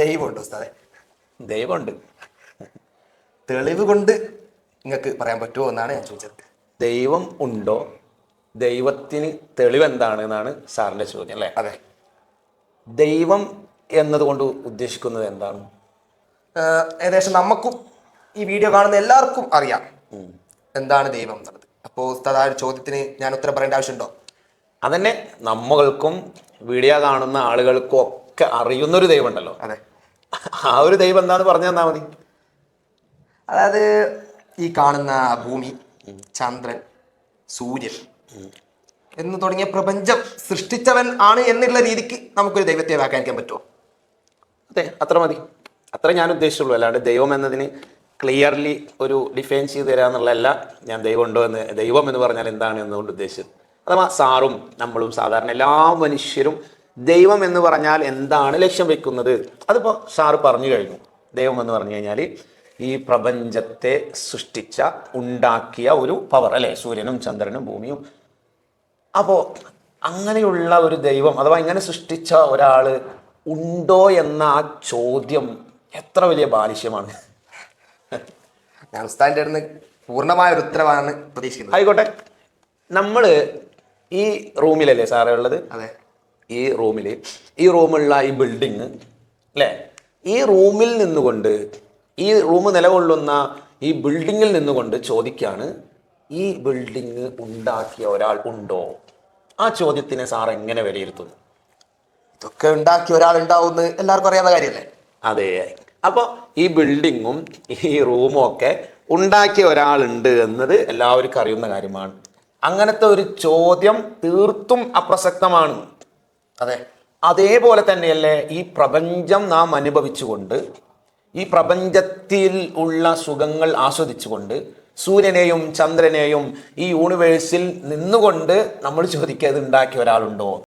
ദൈവമുണ്ടോ ഉസ്താദെ? ദൈവമുണ്ട്. തെളിവ് കൊണ്ട് നിങ്ങൾക്ക് പറയാൻ പറ്റുമോ എന്നാണ് ഞാൻ ചോദിച്ചത്. ദൈവം ഉണ്ടോ, ദൈവത്തിന് തെളിവ് എന്താണ് എന്നാണ് സാറിൻ്റെ ചോദ്യം അല്ലേ? അതെ. ദൈവം എന്നതുകൊണ്ട് ഉദ്ദേശിക്കുന്നത് എന്താണ്? ഏകദേശം നമുക്കും ഈ വീഡിയോ കാണുന്ന എല്ലാവർക്കും അറിയാം എന്താണ് ദൈവം എന്നുള്ളത്. അപ്പോൾ ഉസ്താദ് ആ ഒരു ചോദ്യത്തിന് ഞാൻ ഉത്തരം പറയേണ്ട ആവശ്യമുണ്ടോ? അതന്നെ, നമ്മൾക്കും വീഡിയോ കാണുന്ന ആളുകൾക്കും ഒക്കെ അറിയുന്നൊരു ദൈവം ഉണ്ടല്ലോ. അതെ. ആ ഒരു ദൈവം എന്താന്ന് പറഞ്ഞു തന്നാൽ മതി. അതായത് ഈ കാണുന്ന ഭൂമി, ചന്ദ്രൻ, സൂര്യൻ എന്ന് തുടങ്ങിയ പ്രപഞ്ചം സൃഷ്ടിച്ചവൻ ആണ് എന്നുള്ള രീതിക്ക് നമുക്കൊരു ദൈവത്തെ വ്യാഖ്യാനിക്കാൻ പറ്റുമോ? അതെ, അത്ര മതി. അത്ര ഞാൻ ഉദ്ദേശിച്ചുള്ളൂ. അല്ലാണ്ട് ദൈവം എന്നതിന് ക്ലിയർലി ഒരു ഡിഫൈൻ ചെയ്ത് തരാന്നുള്ളതല്ല ഞാൻ ദൈവം ഉണ്ടോ എന്ന്, ദൈവം എന്ന് പറഞ്ഞാൽ എന്താണ് എന്നുകൊണ്ട് ഉദ്ദേശിച്ചത്. അഥവാ സാറും നമ്മളും സാധാരണ എല്ലാ മനുഷ്യരും ദൈവം എന്ന് പറഞ്ഞാൽ എന്താണ് ലക്ഷ്യം വെക്കുന്നത്, അതിപ്പോൾ സാറ് പറഞ്ഞു കഴിഞ്ഞു. ദൈവം എന്ന് പറഞ്ഞു കഴിഞ്ഞാൽ ഈ പ്രപഞ്ചത്തെ സൃഷ്ടിച്ച, ഉണ്ടാക്കിയ ഒരു പവർ അല്ലേ, സൂര്യനും ചന്ദ്രനും ഭൂമിയും. അപ്പോൾ അങ്ങനെയുള്ള ഒരു ദൈവം അഥവാ ഇങ്ങനെ സൃഷ്ടിച്ച ഒരാൾ ഉണ്ടോ എന്ന ആ ചോദ്യം എത്ര വലിയ ബാലിശ്യമാണ്. ഞാൻ ഉസ്താദിന്റെ അടുത്ത് പൂർണ്ണമായ ഒരു ഉത്തരവാണ് പ്രതീക്ഷിക്കുന്നത്. ആയിക്കോട്ടെ, നമ്മൾ ഈ റൂമിലല്ലേ സാറേ ഉള്ളത്? അതെ. ഈ റൂമുള്ള ഈ ബിൽഡിങ് അല്ലേ, ഈ റൂമിൽ നിന്നുകൊണ്ട്, ഈ റൂം നിലകൊള്ളുന്ന ഈ ബിൽഡിങ്ങിൽ നിന്നുകൊണ്ട് ചോദിക്കാണ്, ഈ ബിൽഡിങ് ഉണ്ടാക്കിയ ഒരാൾ ഉണ്ടോ? ആ ചോദ്യത്തിനെ സാർ എങ്ങനെ വിലയിരുത്തുന്നു? ഇതൊക്കെ ഉണ്ടാക്കിയ ഒരാൾ ഉണ്ടാവുമെന്ന് എല്ലാവർക്കും അറിയാവുന്ന കാര്യമല്ലേ? അതെ. അപ്പോൾ ഈ ബിൽഡിങ്ങും ഈ റൂമും ഒക്കെ ഉണ്ടാക്കിയ ഒരാളുണ്ട് എന്നത് എല്ലാവർക്കും അറിയുന്ന കാര്യമാണ്. അങ്ങനത്തെ ഒരു ചോദ്യം തീർത്തും അപ്രസക്തമാണ്. അതെ. അതേപോലെ തന്നെയല്ലേ ഈ പ്രപഞ്ചം നാം അനുഭവിച്ചുകൊണ്ട്, ഈ പ്രപഞ്ചത്തിൽ ഉള്ള സുഖങ്ങൾ ആസ്വദിച്ചുകൊണ്ട്, സൂര്യനെയും ചന്ദ്രനെയും ഈ യൂണിവേഴ്സിൽ നിന്നുകൊണ്ട് നമ്മൾ ചോദിക്കുക, ഇത് ഉണ്ടാക്കിയ ഒരാളുണ്ടോ?